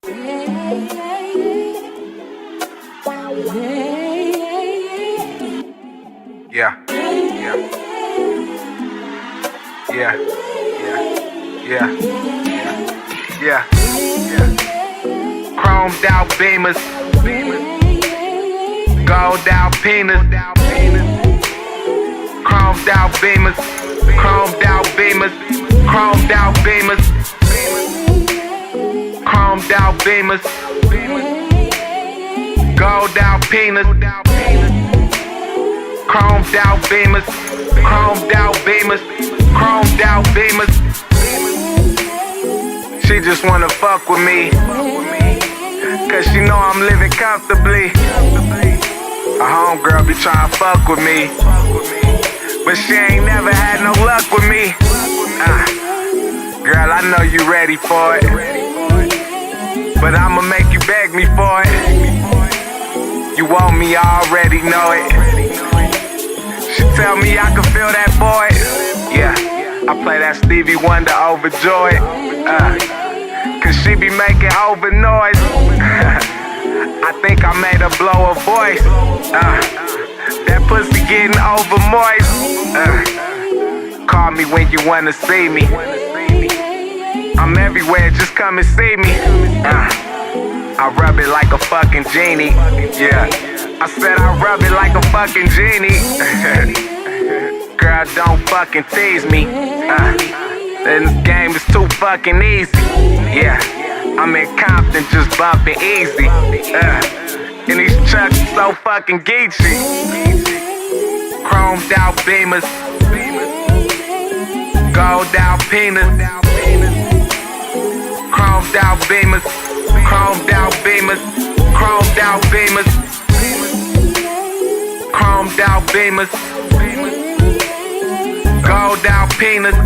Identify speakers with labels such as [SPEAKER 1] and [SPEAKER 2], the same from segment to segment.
[SPEAKER 1] Yeah, yeah, yeah, yeah, yeah, yeah, yeah. Chromed out beamers, gold out penis, chromed out beamers, chromed out beamers, chromed out beamers, chromed out beamers, gold out penis, chromed out beamers, chromed out beamers, chromed out beamers. She just wanna fuck with me, cause she know I'm living comfortably. A homegirl be tryna fuck with me, but she ain't never had no luck with me. Girl, I know you ready for it, but I'ma make you beg me for it. You want me, I already know it. She tell me I can feel that void. Yeah, I play that Stevie Wonder overjoyed. Cause she be making over noise. I think I made her blow her voice. That pussy getting over moist. Call me when you wanna see me. I'm everywhere, just come and see me. I rub it like a fucking genie. Yeah, I said I rub it like a fucking genie. Girl, don't fucking tease me. This game is too fucking easy. Yeah, I'm in Compton just bumping easy. And these trucks so fucking geeky. Chromed out beamers, gold out penis, chromed out beamers, chromed out beamers, chromed out beamers, chromed out beamers, gold out penis,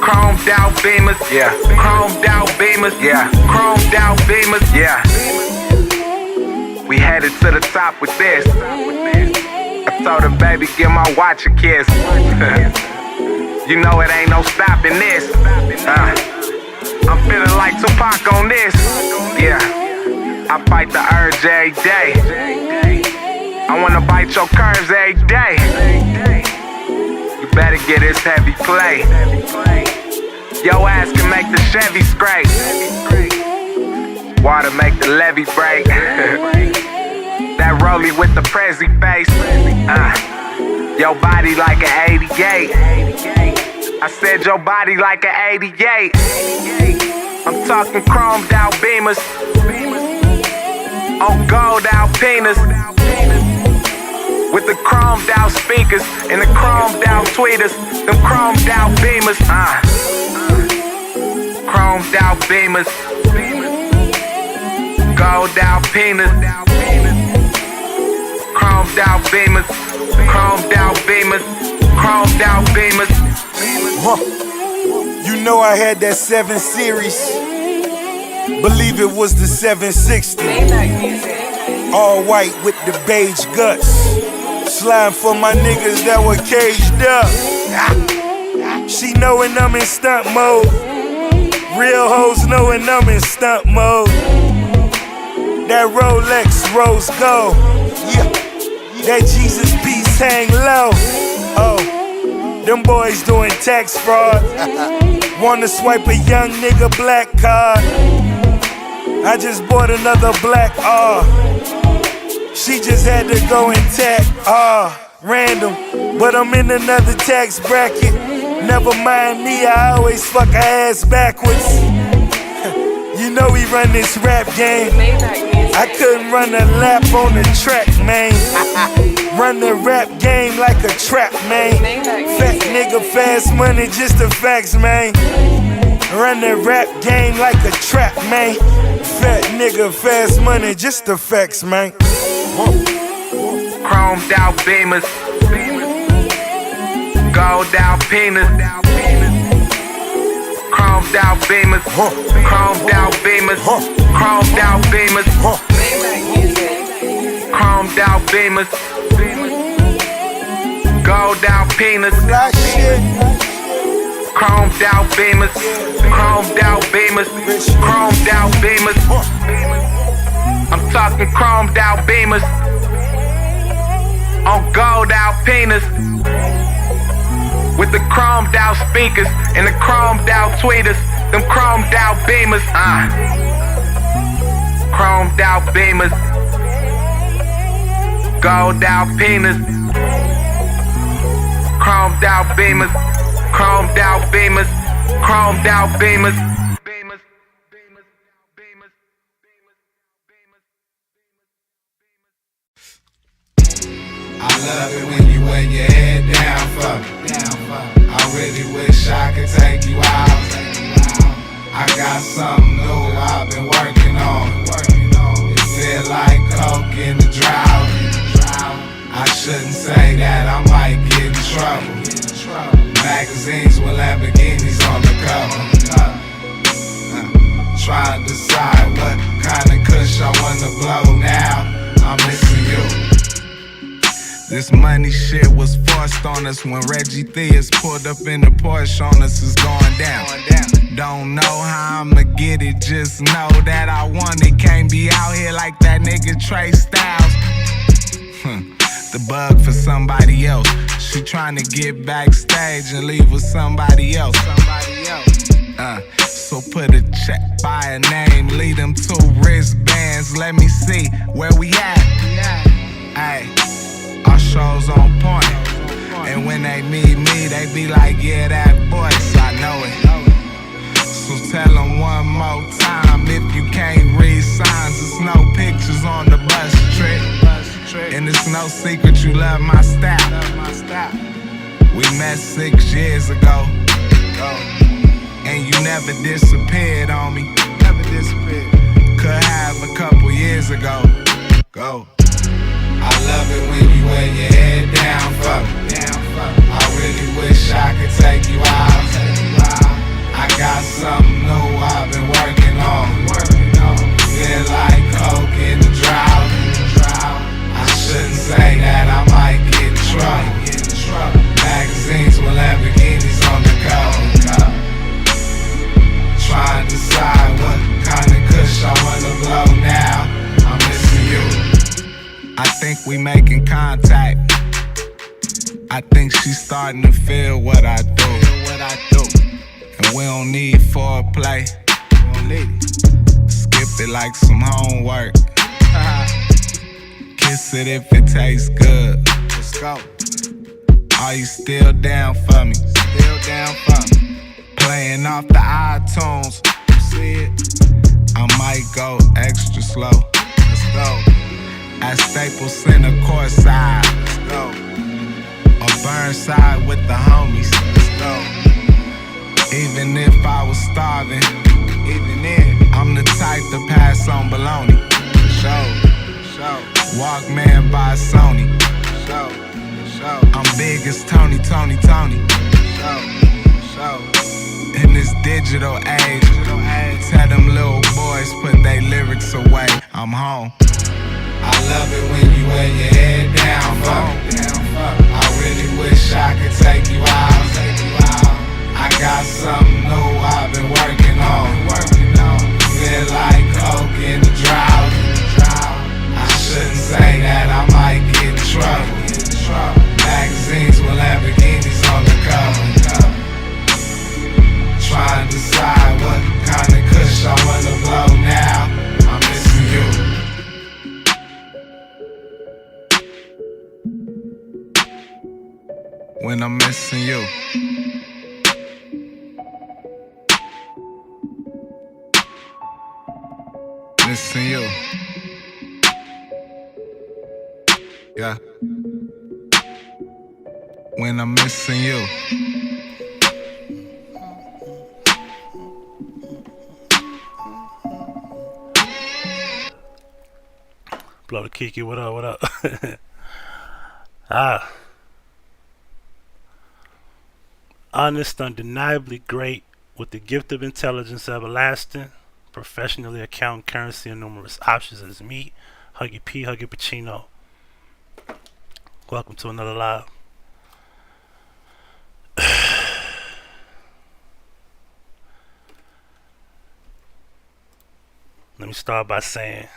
[SPEAKER 1] chromed out beamers, yeah, chromed out beamers, yeah, chromed out beamers, yeah. We headed to the top with this. I told her, baby, give my watch a kiss. You know it ain't no stopping this. I'm feeling like Tupac on this. Yeah, I fight the urge every day. I wanna bite your curves every day. You better get this heavy play. Your ass can make the Chevy scrape. Water make the levee break. That rollie with the Prezi face. Your body like an 88. I said your body like an 88. I'm talking chromed out beamers on gold out penis, with the chromed out speakers and the chromed out tweeters, them chromed out beamers. Chromed out beamers, gold out penis, chromed out beamers, chromed out beamers, chromed out beamers.
[SPEAKER 2] You know I had that 7 Series. Believe it was the 760. All white with the beige guts. Slime for my niggas that were caged up. She knowin' I'm in stunt mode. Real hoes knowin' I'm in stunt mode. That Rolex rose gold. Yeah. That Jesus piece hang low. Oh, them boys doing tax fraud. Wanna swipe a young nigga black card. I just bought another black R. She just had to go and tag R. Random, but I'm in another tax bracket. Never mind me, I always fuck her ass backwards. You know we run this rap game. I couldn't run a lap on the track, man. Run the rap game like a trap, man. Fat nigga, fast money, just the facts, man. Run the rap game like a trap, man. Fat nigga, fast money, just the facts, man.
[SPEAKER 1] Chromed out beamers, gold out penis, chromed out beamers, chromed out beamers, chromed out beamers, chromed out beamers, gold out penis, chromed out beamers, chromed out beamers, chromed out beamers. I'm talking chromed out beamers on gold out penis with the chromed out speakers and the chromed out tweeters, them chromed out beamers, chromed out beamers, gold out penis, chromed out beamers, chromed out beamers, chromed out beamers.
[SPEAKER 3] I love it when you wear your head down for me. I really wish I could take you out. I got something new I've been working on. It feel like coke in the drought. I shouldn't say that, I might get in trouble. Magazines with Lamborghinis on the cover. Trying to decide what kind of kush I wanna blow now. I'm missing you. This money shit was forced on us when Reggie Theus pulled up in the Porsche on us. It's going down. Don't know how I'ma get it, just know that I want it. Can't be out here like that nigga Trey Styles. The bug for somebody else. She tryna get backstage and leave with somebody else. So put a check by a name, lead them 2 wristbands. Let me see where we at. Ay. Our show's on point, and when they meet me, they be like, yeah, that voice, I know it. So tell them one more time, if you can't read signs, it's no pictures on the bus trip. And it's no secret you love my style. We met 6 years ago, and you never disappeared on me. Could have a couple years ago. Go. I love it when you wear your head down for me. I really wish I could take you out. I got something new I've been working on. Feel like coke in the drought. I shouldn't say that, I might get in trouble. Magazines with Lamborghinis on the cover. Trying to decide what kind of kush I wanna blow now. I'm missing you. I think we making contact. I think she's starting to feel what I do. And we don't need foreplay. Skip it like some homework. Kiss it if it tastes good. Let's go. Are you still down for me? Playing off the iTunes. See it? I might go extra slow. Let's go. At Staples Center courtside. Let's go. Or Burnside with the homies. Let's go. Even if I was starving, even then, I'm the type to pass on bologna. Show. Walkman by Sony. Show. I'm big as Tony. Show. In this digital age, tell them little boys put their lyrics away. I'm home. I love it when you wear your head down for me. I really wish I could take you out. I got something new I've been working on. Feel like coke in the drought. I shouldn't say that, I might get in trouble. Magazines with Lamborghinis on the cover. Trying to decide what kind of kush I wanna blow now. I'm missing you. When I'm missing you. Missing you. Yeah. When I'm missing you.
[SPEAKER 4] Blow the Kiki, what up? Honest, undeniably great, with the gift of intelligence everlasting, professionally accounting currency and numerous options as me, Huggie Pacino. Welcome to another live. let me start by saying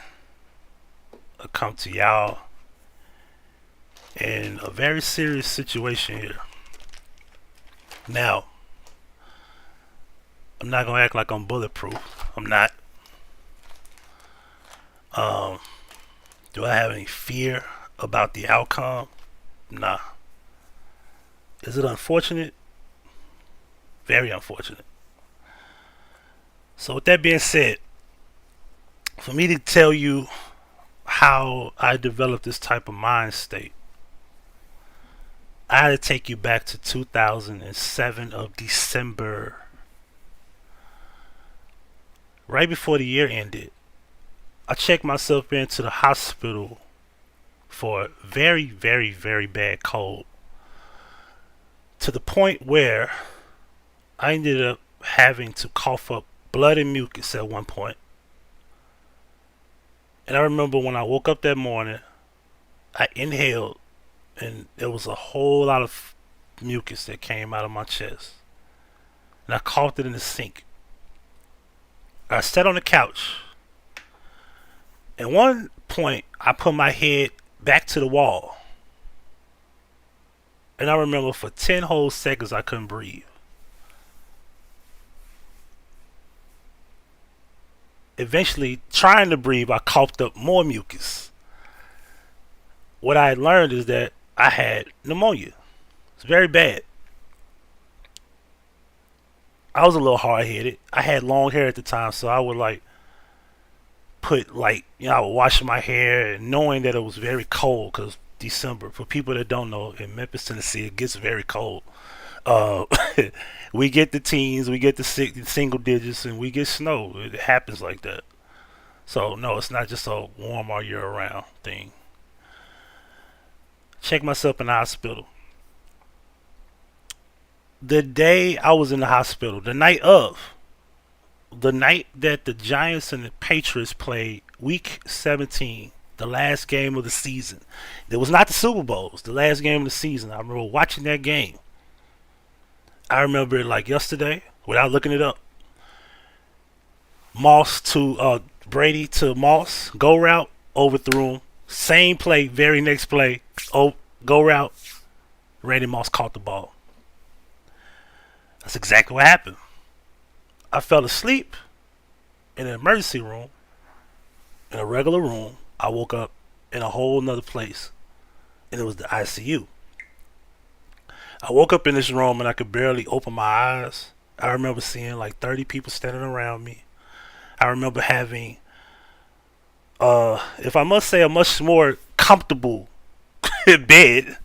[SPEAKER 4] I come to y'all in a very serious situation here. Now, I'm not gonna act like I'm bulletproof. I'm not. Do I have any fear about the outcome? Nah. Is it unfortunate? Very unfortunate. So with that being said, for me to tell you how I developed this type of mind state, I had to take you back to 2007 of December, right before the year ended. I checked myself into the hospital for a very, very, very bad cold, to the point where I ended up having to cough up blood and mucus at one point. And I remember when I woke up that morning, I inhaled, and there was a whole lot of mucus that came out of my chest. And I coughed it in the sink. I sat on the couch. At one point, I put my head back to the wall. And I remember for 10 whole seconds I couldn't breathe. Eventually, trying to breathe, I coughed up more mucus. What I had learned is that I had pneumonia. It's very bad. I was a little hard-headed. I had long hair at the time, so I would I would wash my hair, and knowing that it was very cold, because December, for people that don't know, in Memphis, Tennessee, it gets very cold. We get the teens, we get the single digits, and we get snow. It happens like that. So no, it's not just a warm all year round thing. Check myself in the hospital. The day I was in the hospital, the night that the Giants and the Patriots played Week 17, the last game of the season. It was not the Super Bowl. It was the last game of the season. I remember watching that game. I remember it like yesterday, without looking it up. Brady to Moss, go route, overthrew him. Same play, very next play, go route. Randy Moss caught the ball. That's exactly what happened. I fell asleep in an emergency room, in a regular room. I woke up in a whole nother place, and it was the ICU. I woke up in this room and I could barely open my eyes. I remember seeing like 30 people standing around me. I remember having, if I must say, a much more comfortable bed,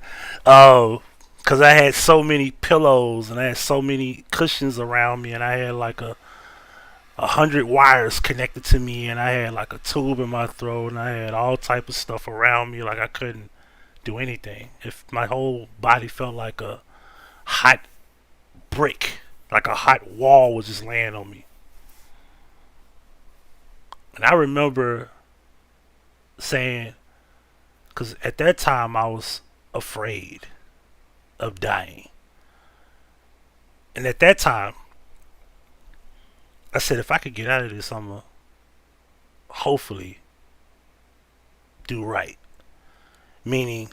[SPEAKER 4] because I had so many pillows and I had so many cushions around me, and I had like 100 wires connected to me, and I had like a tube in my throat, and I had all type of stuff around me, like I couldn't do anything. If my whole body felt like a hot brick, like a hot wall was just laying on me. And I remember saying, because at that time I was afraid of dying. And at that time, I said, if I could get out of this, I'm going to hopefully do right. Meaning,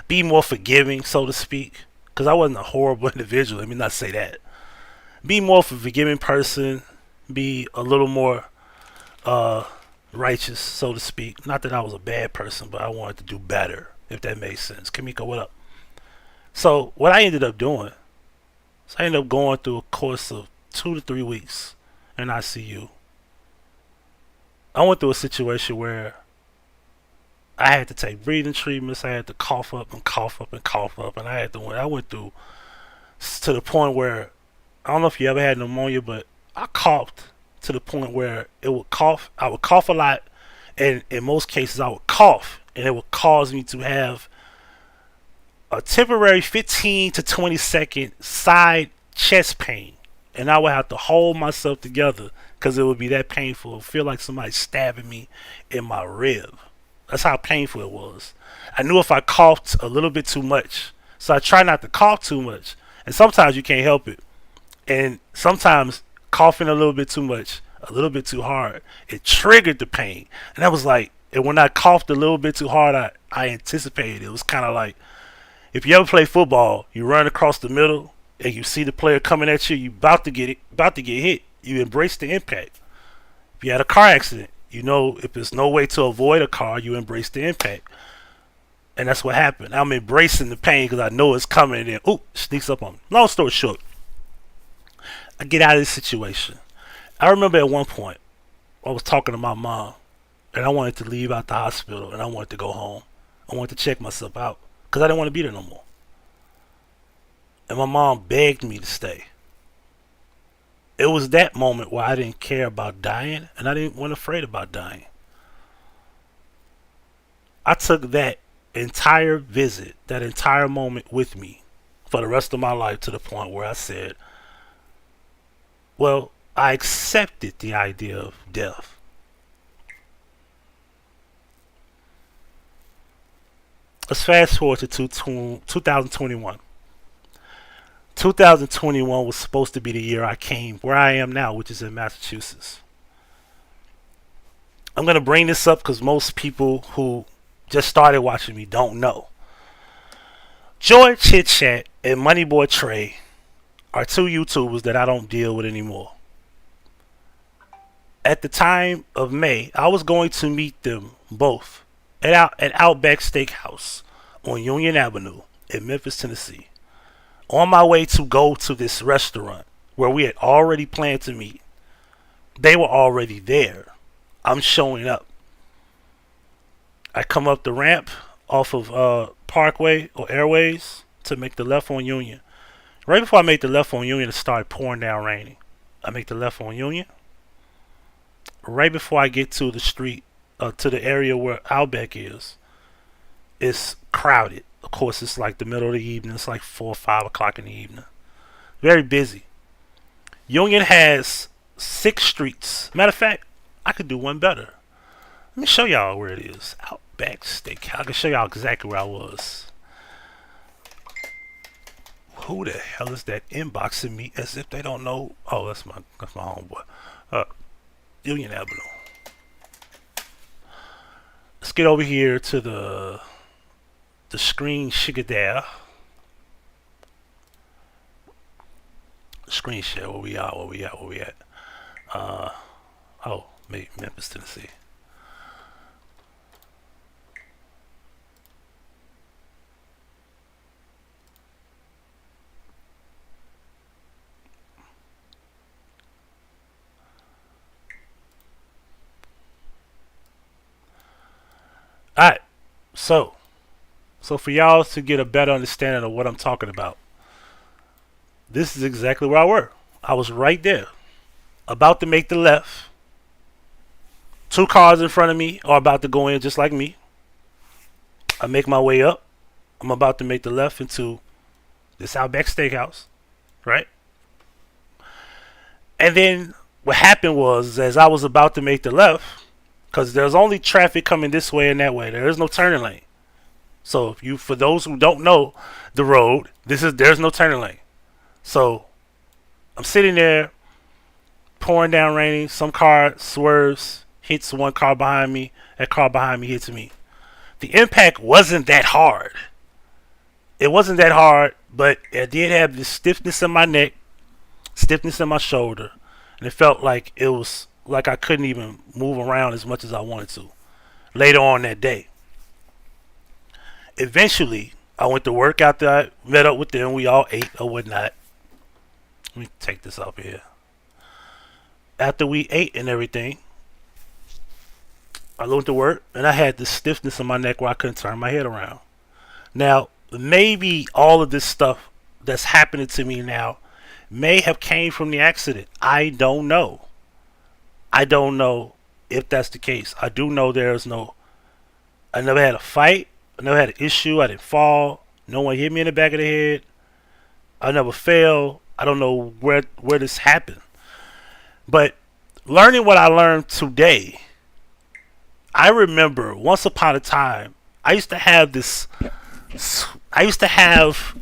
[SPEAKER 4] be more forgiving, so to speak. Because I wasn't a horrible individual. Let me not say that. Be more of a forgiving person. Be a little more righteous, so to speak. Not that I was a bad person, but I wanted to do better, if that makes sense. Kamiko, what up? So what I ended up doing, I ended up going through a course of 2 to 3 weeks in ICU. I went through a situation where I had to take breathing treatments. I had to cough up and cough up and cough up, and I went through to the point where, I don't know if you ever had pneumonia, but I coughed to the point where I would cough a lot, and in most cases I would cough, and it would cause me to have a temporary 15 to 20 second side chest pain, and I would have to hold myself together because it would be that painful. It would feel like somebody stabbing me in my rib. That's how painful it was. I knew if I coughed a little bit too much, so I try not to cough too much, and sometimes you can't help it. And sometimes coughing a little bit too much, a little bit too hard. It triggered the pain. And I was like, and when I coughed a little bit too hard, I anticipated. It was kind of like, if you ever play football, you run across the middle and you see the player coming at you, you about to get hit. You embrace the impact. If you had a car accident, you know if there's no way to avoid a car, you embrace the impact. And that's what happened. I'm embracing the pain because I know it's coming, and then it sneaks up on me. Long story short, I get out of this situation. I remember at one point, I was talking to my mom, and I wanted to leave out the hospital, and I wanted to go home. I wanted to check myself out because I didn't want to be there no more. And my mom begged me to stay. It was that moment where I didn't care about dying, and I wasn't afraid about dying. I took that entire visit, that entire moment with me for the rest of my life, to the point where I said, well, I accepted the idea of death. Let's fast forward to 2021. 2021 was supposed to be the year I came where I am now, which is in Massachusetts. I'm going to bring this up because most people who just started watching me don't know. George Chit Chat and Moneyboy Trey are two YouTubers that I don't deal with anymore. At the time of May, I was going to meet them both at Outback Steakhouse on Union Avenue in Memphis, Tennessee. On my way to go to this restaurant where we had already planned to meet. They were already there. I'm showing up. I come up the ramp off of Parkway or Airways to make the left on Union. Right before I make the left on Union, it started pouring down raining. I make the left on Union. Right before I get to the street, to the area where Outback is, it's crowded. Of course, it's like the middle of the evening. It's like 4 or 5 o'clock in the evening. Very busy. Union has 6 streets. Matter of fact, I could do one better. Let me show y'all where it is. Outback Steakhouse. I can show y'all exactly where I was. Who the hell is that inboxing me as if they don't know? Oh, that's my homeboy. Union Avenue. Let's get over here to the screen sugar there. Screen share. Where we at? Memphis, Tennessee. Alright, so for y'all to get a better understanding of what I'm talking about, this is exactly where I were. I was right there, about to make the left. 2 cars in front of me are about to go in just like me. I make my way up. I'm about to make the left into this Outback Steakhouse, right? And then what happened was, as I was about to make the left, because there's only traffic coming this way and that way. There is no turning lane. So for those who don't know the road, there's no turning lane. So I'm sitting there, pouring down raining. Some car swerves, hits one car behind me. That car behind me hits me. The impact wasn't that hard. It wasn't that hard, but I did have this stiffness in my neck, stiffness in my shoulder, and it felt like it was like I couldn't even move around as much as I wanted to later on that day. Eventually, I went to work after I met up with them. We all ate or whatnot. Let me take this off here. After we ate and everything, I went to work and I had this stiffness in my neck where I couldn't turn my head around. Now, maybe all of this stuff that's happening to me now may have came from the accident. I don't know. I don't know if that's the case. I do know I never had a fight. I never had an issue. I didn't fall. No one hit me in the back of the head. I never fell. I don't know where this happened. But learning what I learned today, I remember once upon a time, I used to have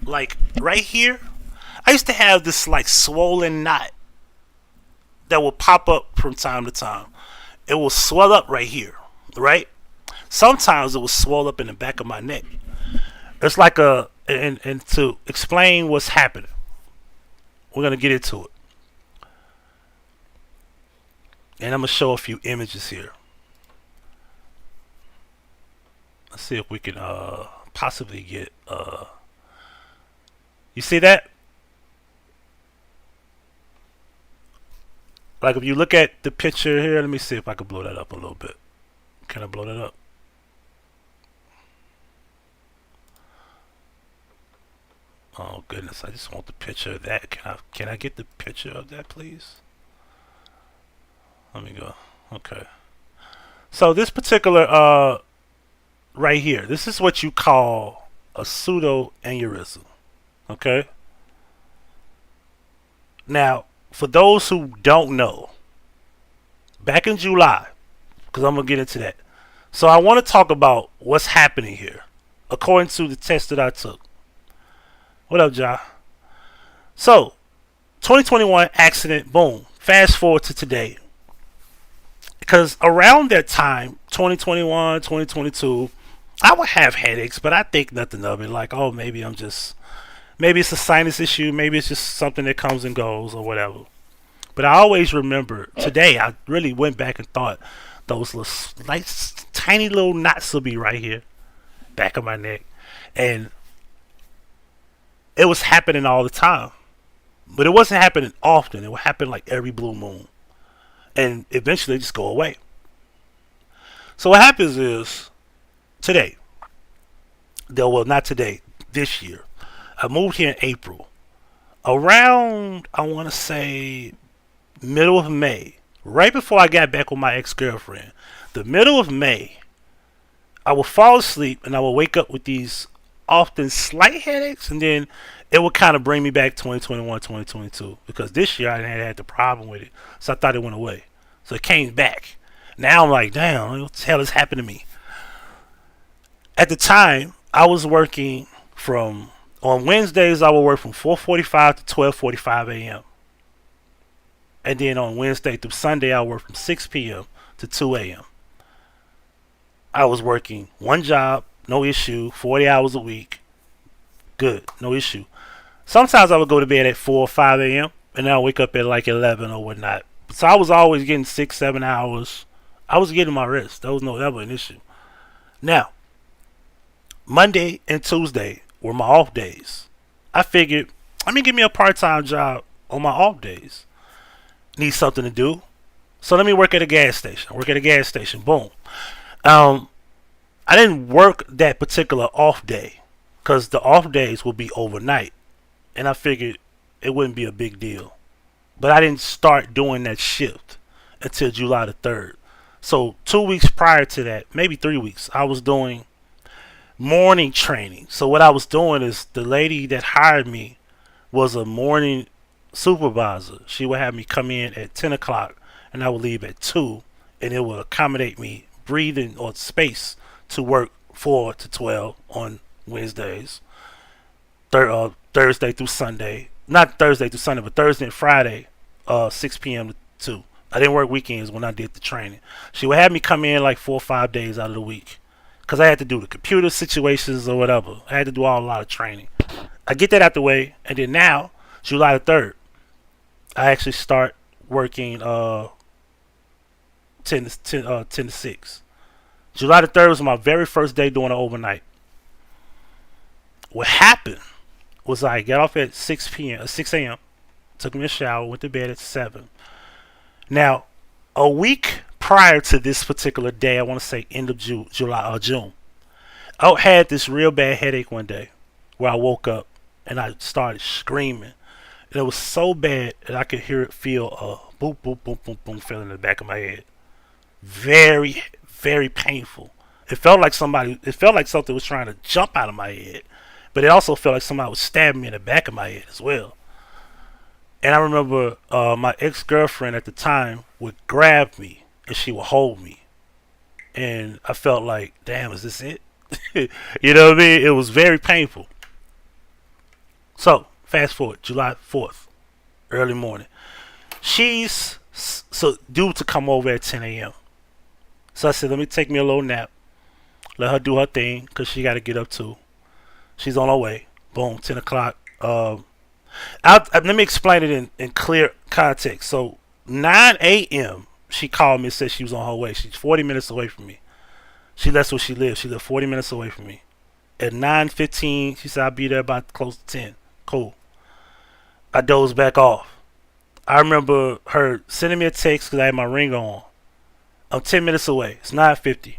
[SPEAKER 4] like right here, I used to have this like swollen knot that will pop up from time to time. It will swell up right here, right? Sometimes it will swell up in the back of my neck. It's like and to explain what's happening, we're going to get into it. And I'm going to show a few images here. Let's see if we can possibly get you see that? Like if you look at the picture here, let me see if I can blow that up a little bit. Can I blow that up? Oh goodness, I just want the picture of that. Can I get the picture of that, please? Let me go. Okay. So this particular right here, this is what you call a pseudo aneurysm. Okay? Now, for those who don't know, back in July, because I'm going to get into that. So I want to talk about what's happening here, according to the test that I took. What up, Ja? So, 2021 accident, boom. Fast forward to today. Because around that time, 2021, 2022, I would have headaches, but I think nothing of it. Like, oh, maybe it's a sinus issue. Maybe it's just something that comes and goes or whatever. But I always remember today, I really went back and thought those little, nice, tiny little knots will be right here, back of my neck. And it was happening all the time. But it wasn't happening often. It would happen like every blue moon. And eventually just go away. So what happens is, today, well, not today, this year, I moved here in April. Around, I want to say, middle of May, right before I got back with my ex-girlfriend, the middle of May, I would fall asleep and I would wake up with these often slight headaches, and then it would kind of bring me back 2021, 2022, because this year I had the problem with it, so I thought it went away. So it came back. Now I'm like, damn, what the hell has happened to me? At the time, I was working on Wednesdays, I would work from 4:45 to 12:45 a.m. And then on Wednesday through Sunday, I would work from 6 p.m. to 2 a.m. I was working one job, no issue, 40 hours a week. Good, no issue. Sometimes I would go to bed at 4 or 5 a.m. and then I'll wake up at like 11 or whatnot. So I was always getting 6-7 hours. I was getting my rest. That was never an issue. Now, Monday and Tuesday were my off days. I figured, let me give me a part-time job on my off days. Need something to do. So let me work at a gas station. Boom. I didn't work that particular off day because the off days would be overnight. And I figured it wouldn't be a big deal. But I didn't start doing that shift until July the 3rd. So 2 weeks prior to that, maybe 3 weeks, I was doing morning training. So what I was doing is the lady that hired me was a morning supervisor. She would have me come in at 10 o'clock and I would leave at 2, and it would accommodate me breathing or space to work 4 to 12 on Wednesdays, Thursday through Sunday. Not Thursday through Sunday, but Thursday and Friday, 6 p.m. to 2. I didn't work weekends when I did the training. She would have me come in like 4 or 5 days out of the week because I had to do the computer situations or whatever. I had to do a lot of training. I get that out the way, and then now, July the 3rd, I actually start working 10 to 6. July the 3rd was my very first day doing it overnight. What happened was I got off at 6 a.m., took me a shower, went to bed at 7. Now, a week prior to this particular day, I want to say end of July or June, I had this real bad headache one day where I woke up and I started screaming. And it was so bad that I could feel a boop, boop, boop, boop, boom feeling in the back of my head. Very, very painful. It felt like something was trying to jump out of my head. But it also felt like somebody was stabbing me in the back of my head as well. And I remember my ex-girlfriend at the time would grab me and she would hold me. And I felt like, damn, is this it? You know what I mean? It was very painful. So, fast forward, July 4th, early morning. She's So due to come over at 10 a.m. So I said, let me take me a little nap. Let her do her thing, because she got to get up too. She's on her way. Boom, 10 o'clock. Let me explain it in clear context. So 9 a.m. she called me and said she was on her way. She's 40 minutes away from me. That's where she lives. She lived 40 minutes away from me. At 9:15, she said I'll be there about close to 10. Cool. I dozed back off. I remember her sending me a text because I had my ring on. I'm 10 minutes away. It's 9:50.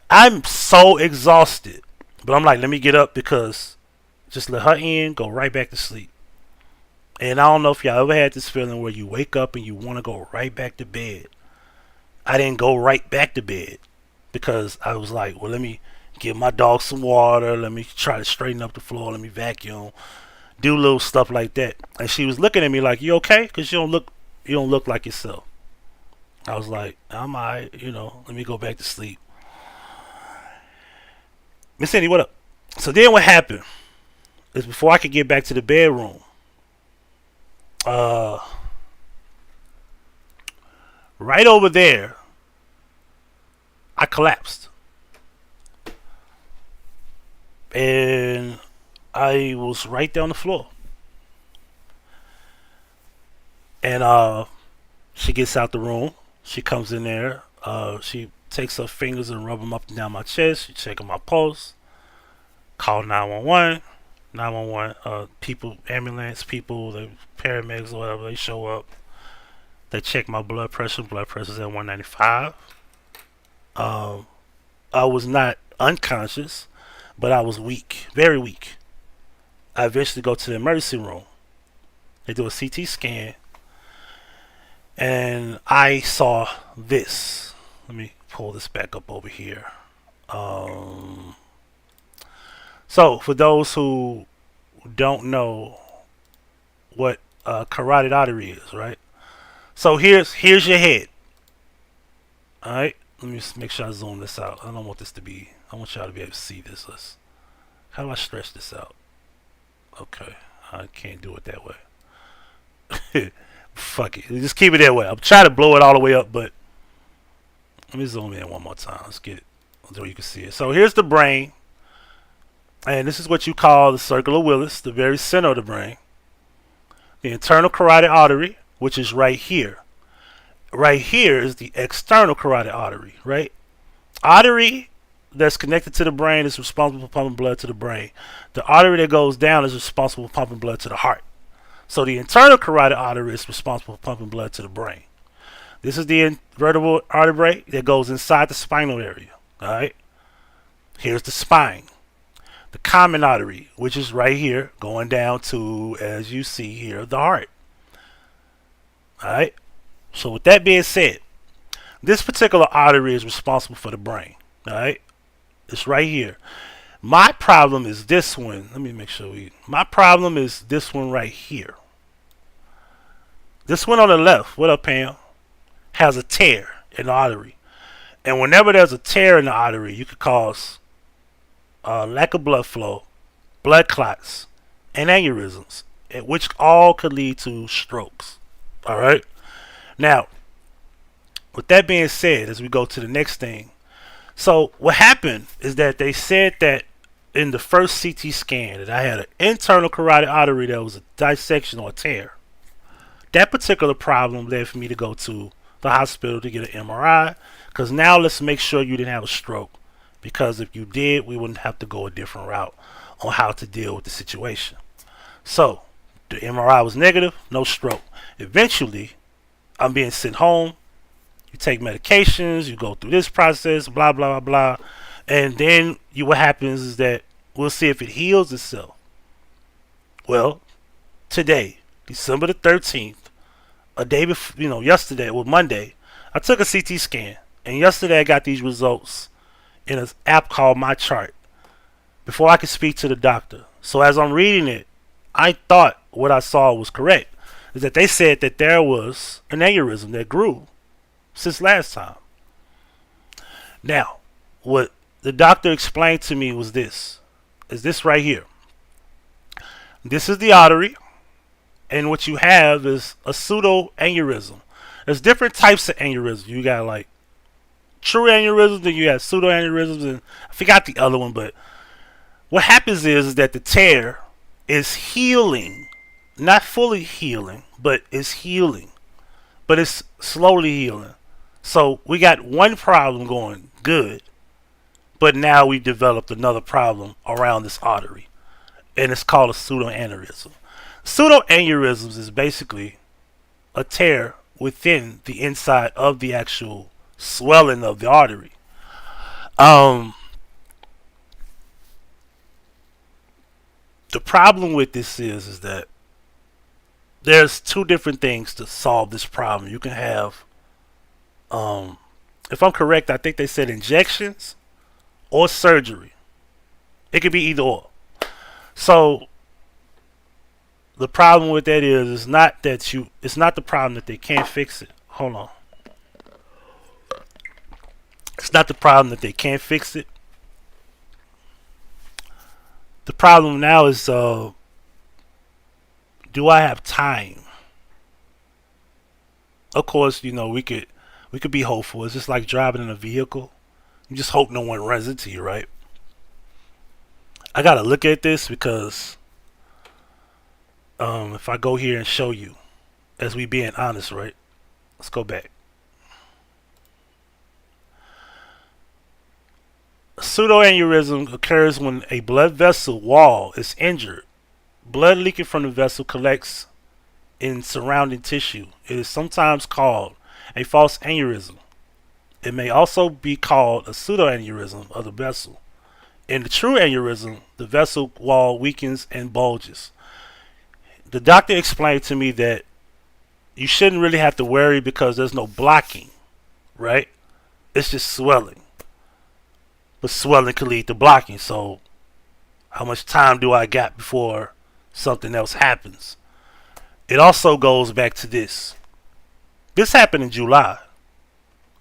[SPEAKER 4] I'm so exhausted. But I'm like, let me get up because just let her in, go right back to sleep. And I don't know if y'all ever had this feeling where you wake up and you want to go right back to bed. I didn't go right back to bed because I was like, well, let me give my dog some water. Let me try to straighten up the floor. Let me vacuum. Do little stuff like that. And she was looking at me like, you okay? Because you don't look like yourself. I was like, I'm alright, let me go back to sleep. Miss Cindy, what up? So then what happened is before I could get back to the bedroom, right over there, I collapsed. And I was right there on the floor. And she gets out the room. She comes in there. She takes her fingers and rub them up and down my chest. She checking my pulse. Call 911. 911 people, ambulance people, the paramedics or whatever, they show up. They check my blood pressure. Blood pressure's at 195. I was not unconscious, but I was weak, very weak. I eventually go to the emergency room. They do a CT scan, and I saw this. Let me pull this back up over here. So for those who don't know what carotid artery is, right? So here's your head. All right. Let me just make sure I zoom this out. I don't want this to be. I want y'all to be able to see this. How do I stretch this out? Okay, I can't do it that way. Fuck it. Just keep it that way. I'm trying to blow it all the way up, but let me zoom in one more time. Let's get it so you can see it. So here's the brain. And this is what you call the circular Willis, the very center of the brain. The internal carotid artery, which is right here. Right here is the external carotid artery, right? Artery that's connected to the brain is responsible for pumping blood to the brain. The artery that goes down is responsible for pumping blood to the heart. So the internal carotid artery is responsible for pumping blood to the brain. This is the vertebral artery that goes inside the spinal area. All right. Here's the spine. The common artery, which is right here, going down to, as you see here, the heart. All right. So with that being said, this particular artery is responsible for the brain. All right. It's right here. My problem is this one. Let me make sure my problem is this one right here. This one on the left, what up, Pam, has a tear in the artery. And whenever there's a tear in the artery, you could cause lack of blood flow, blood clots, and aneurysms, which all could lead to strokes. All right. Now, with that being said, as we go to the next thing, so what happened is that they said that in the first CT scan that I had an internal carotid artery that was a dissection or a tear. That particular problem led for me to go to the hospital to get an MRI, because now let's make sure you didn't have a stroke, because if you did, we wouldn't have to go a different route on how to deal with the situation. So the MRI was negative, no stroke. Eventually, I'm being sent home. You take medications, you go through this process, blah, blah, blah, blah. And then what happens is that we'll see if it heals itself. Well, today, December the 13th, a day before, yesterday, Monday, I took a CT scan. And yesterday I got these results in an app called My Chart before I could speak to the doctor. So as I'm reading it, I thought what I saw was correct. Is that they said that there was an aneurysm that grew since last time. Now, what the doctor explained to me was this right here. This is the artery, and what you have is a pseudo aneurysm. There's different types of aneurysms. You got like true aneurysms, then you have pseudo aneurysms, and I forgot the other one. But what happens is that the tear is healing, not fully healing, but it's healing, but it's slowly healing. So we got one problem going good, but now we developed another problem around this artery, and it's called a pseudoaneurysm. Pseudoaneurysms is basically a tear within the inside of the actual swelling of the artery. The problem with this is that there's two different things to solve this problem. You can have, if I'm correct, I think they said injections or surgery. It could be either or. So the problem with that is it's not the problem that they can't fix it. Hold on. It's not the problem that they can't fix it. The problem now is, do I have time? Of course, we could be hopeful. It's just like driving in a vehicle. You just hope no one runs into you, right? I gotta look at this because if I go here and show you, as we being honest, right? Let's go back. A pseudoaneurysm occurs when a blood vessel wall is injured. Blood leaking from the vessel collects in surrounding tissue. It is sometimes called a false aneurysm. It may also be called a pseudoaneurysm of the vessel. In the true aneurysm, the vessel wall weakens and bulges. The doctor explained to me that you shouldn't really have to worry because there's no blocking, right? It's just swelling. But swelling can lead to blocking. So how much time do I got before something else happens? It also goes back to this. This happened in July.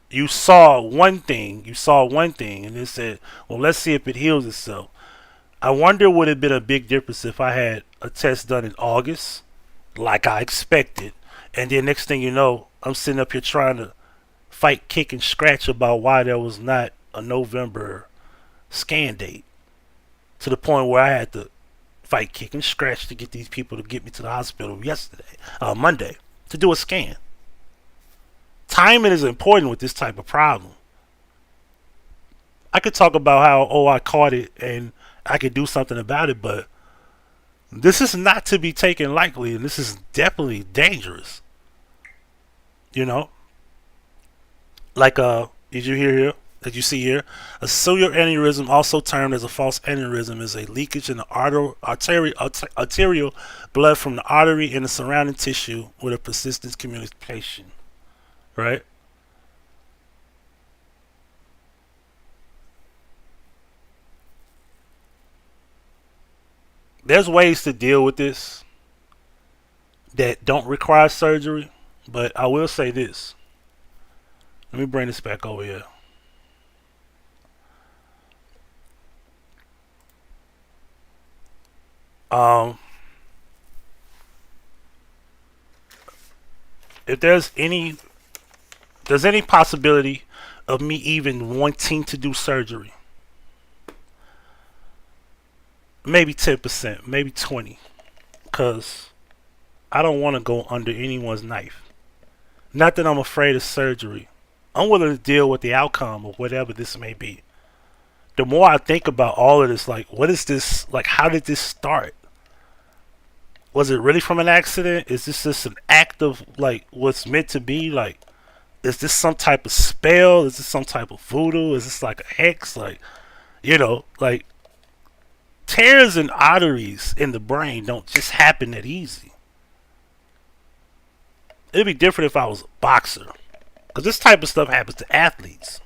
[SPEAKER 4] You saw one thing, and it said, well, let's see if it heals itself. I wonder would it have been a big difference if I had a test done in August, like I expected, and then next thing you know, I'm sitting up here trying to fight, kick, and scratch about why there was not a November scan date, to the point where I had to fight, kick, and scratch to get these people to get me to the hospital Monday, to do a scan. Timing is important with this type of problem. I could talk about how, I caught it and I could do something about it, but this is not to be taken lightly, and this is definitely dangerous. Like did you hear here? Did you see here? A pseudoaneurysm, also termed as a false aneurysm, is a leakage in the arterial blood from the artery and the surrounding tissue with a persistent communication. Right? There's ways to deal with this that don't require surgery, but I will say this. Let me bring this back over here. If there's any possibility of me even wanting to do surgery, maybe 10%, maybe 20%, because I don't want to go under anyone's knife. Not that I'm afraid of surgery. I'm willing to deal with the outcome of whatever this may be. The more I think about all of this, like, what is this? Like, how did this start? Was it really from an accident? Is this just an act of, like, what's meant to be? Like, is this some type of spell? Is this some type of voodoo? Is this like a hex? Like, like, tears in arteries in the brain don't just happen that easy. It'd be different if I was a boxer, because this type of stuff happens to athletes.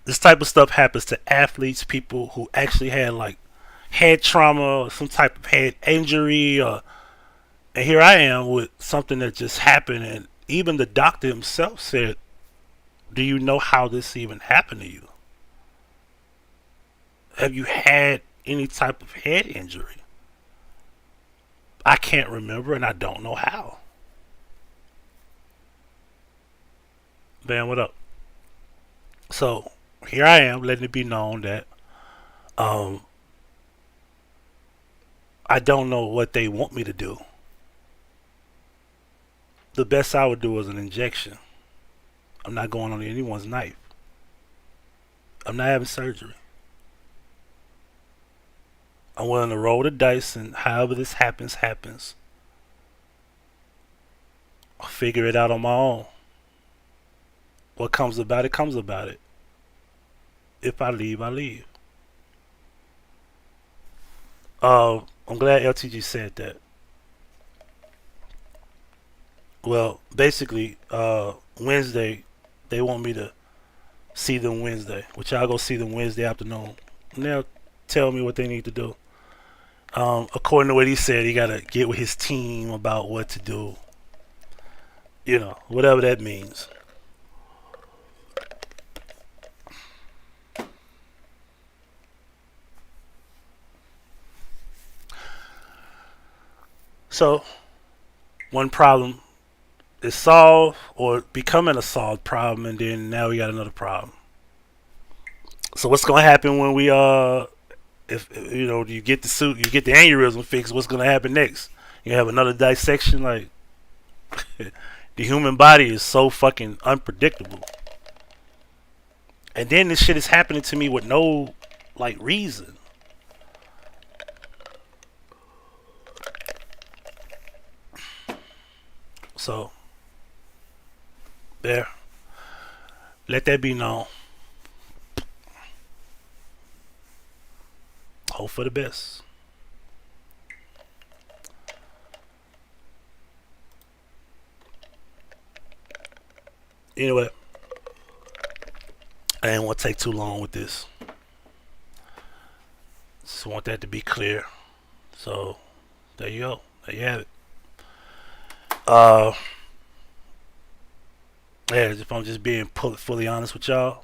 [SPEAKER 4] This type of stuff happens to athletes, people who actually had like head trauma or some type of head injury, and here I am with something that just happened, and even the doctor himself said, do you know how this even happened to you? Have you had any type of head injury? I can't remember, and I don't know how. Bam, what up? So here I am, letting it be known that I don't know what they want me to do. The best I would do is an injection. I'm not going on anyone's knife. I'm not having surgery. I'm willing to roll the dice, and however this happens, happens. I'll figure it out on my own. What comes about it, comes about it. If I leave, I leave. I'm glad LTG said that. Well, basically, Wednesday, they want me to see them Wednesday, which I'll go see them Wednesday afternoon. And they'll tell me what they need to do. According to what he said, he got to get with his team about what to do. You know, whatever that means. So, one problem is solved or becoming a solved problem, and then now we got another problem. So what's going to happen when we if you know, you get the suit, you get the aneurysm fixed, what's going to happen next? You have another dissection? Like, the human body is so fucking unpredictable. And then this shit is happening to me with no, like, reason. So, there. Let that be known. Hope for the best. Anyway, I didn't want to take too long with this. Just want that to be clear. So, there you go. There you have it. Yeah, if I'm just being fully honest with y'all,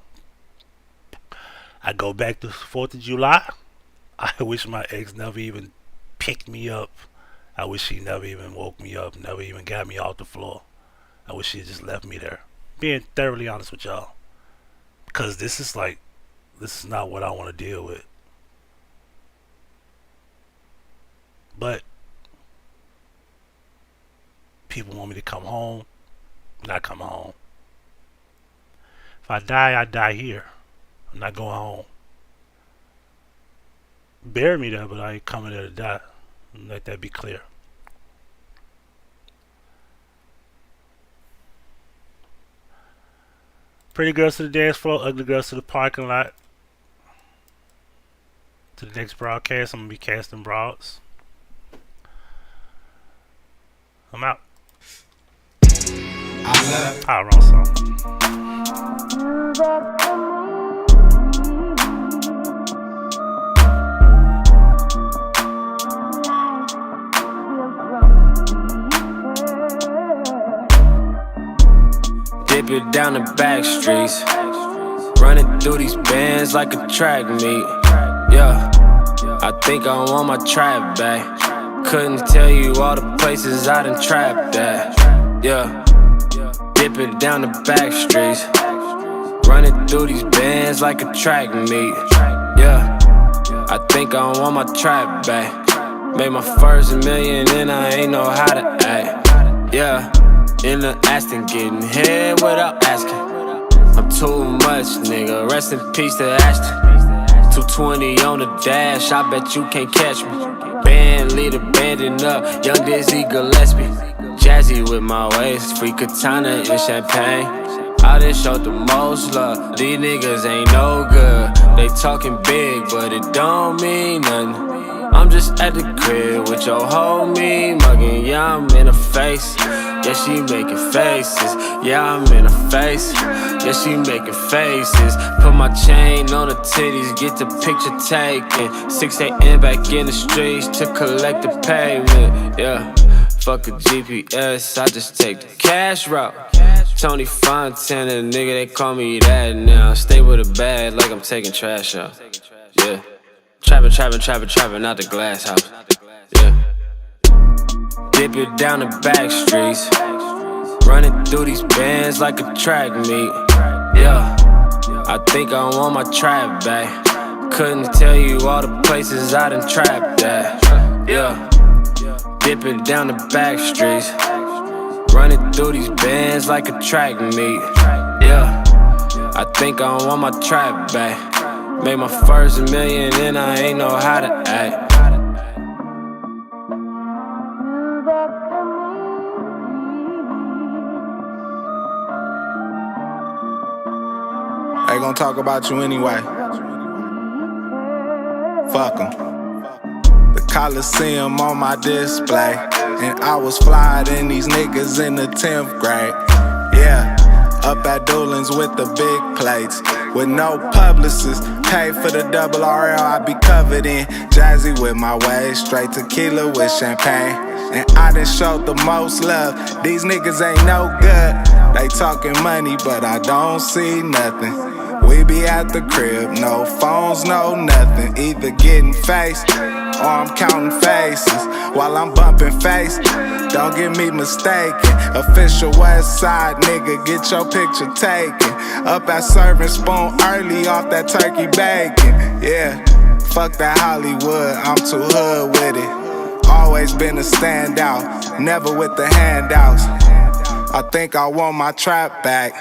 [SPEAKER 4] I go back to 4th of July. I wish my ex never even picked me up. I wish she never even woke me up, never even got me off the floor. I wish she just left me there. Being thoroughly honest with y'all. Because this is not what I want to deal with. But people want me to come home. Not come home. If I die here. I'm not going home. Bury me there, but I ain't coming there to die. Let that be clear. Pretty girls to the dance floor, ugly girls to the parking lot. To the next broadcast, I'm going to be casting broads. I'm out. Ah, wrong song.
[SPEAKER 5] Dip it down the back streets, running through these bands like a track meet. Yeah, I think I want my trap back. Couldn't tell you all the places I done trapped at. Yeah, dip it down the back streets, running through these bands like a track meet. Yeah, I think I want my trap back. Made my first million and I ain't know how to act. Yeah, in the Aston getting head without asking. I'm too much, nigga, rest in peace to Ashton. 220 on the dash, I bet you can't catch me. Band leader banding up, young Dizzy Gillespie. Jazzy with my waist, free katana and champagne. I done showed the most love, these niggas ain't no good. They talking big, but it don't mean nothing. I'm just at the crib with your homie mugging. Yeah, I'm in her face. Yeah, she making faces. Yeah, I'm in her face. Yeah, she making faces. Put my chain on her titties, get the picture taken. 6 a.m. back in the streets to collect the payment. Yeah, fuck a GPS, I just take the cash route. Tony Fontana, nigga, they call me that now. Stay with a bag like I'm taking trash out. Yeah. Trappin', out the glass house. Yeah. Dip it down the back streets, Running through these bands like a track meet. Yeah, I think I want my trap back. Couldn't tell you all the places I done trapped at. Yeah, dipping down the back streets. Running through these bands like a track meet. Yeah, I think I want my trap back. Made my first million and I ain't know how to act.
[SPEAKER 3] They gon' talk about you anyway. Fuck 'em. The Coliseum on my display, and I was flyer than these niggas in the 10th grade. Yeah, up at Doolin's with the big plates, with no publicists. Pay for the double RL, I be covered in Jazzy with my way, straight tequila with champagne. And I done showed the most love. These niggas ain't no good. They talking money, but I don't see nothing. We be at the crib, no phones, no nothing. Either getting faced or I'm counting faces while I'm bumping face. Don't get me mistaken. Official West Side nigga, get your picture taken. Up at Serving Spoon early off that turkey bacon. Yeah, fuck that Hollywood, I'm too hood with it. Always been a standout, never with the handouts. I think I want my trap back.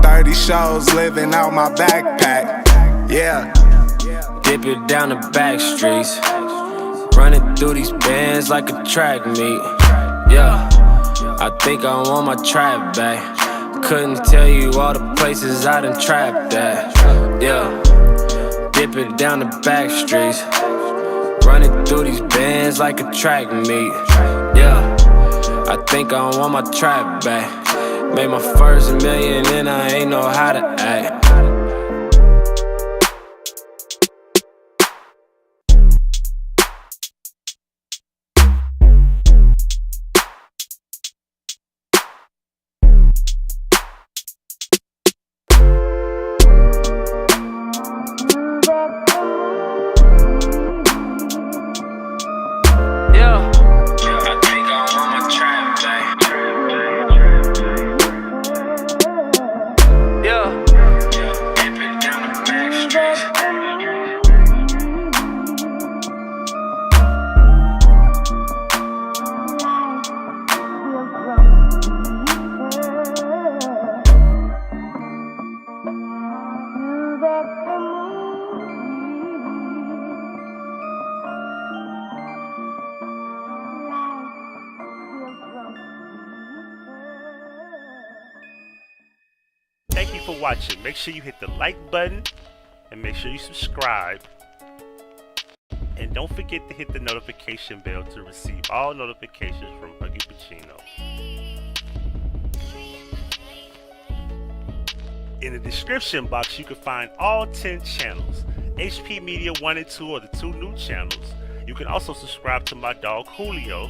[SPEAKER 3] 30 shows living out my backpack. Yeah.
[SPEAKER 5] Dip it down the back streets. Running through these bands like a track meet. Yeah, I think I want my trap back. Couldn't tell you all the places I done trapped at. Yeah, dip it down the back streets. Running through these bands like a track meet. Yeah, I think I want my trap back. Made my first million and I ain't know how to act.
[SPEAKER 4] Thank you for watching. Make sure you hit the like button and make sure you subscribe. And don't forget to hit the notification bell to receive all notifications from Huggie Pacino. In the description box, you can find all 10 channels. HP Media 1 and 2 are the 2 new channels. You can also subscribe to my dog Julio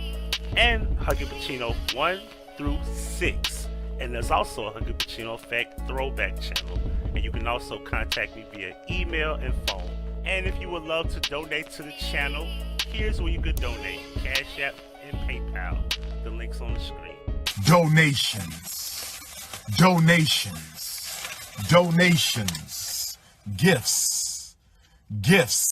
[SPEAKER 4] and Huggie Pacino 1 through 6. And there's also a Huggie Pacino Effect Throwback channel. And you can also contact me via email and phone. And if you would love to donate to the channel, here's where you could donate: Cash App and PayPal. The link's on the screen.
[SPEAKER 2] Donations, donations, donations, gifts, gifts.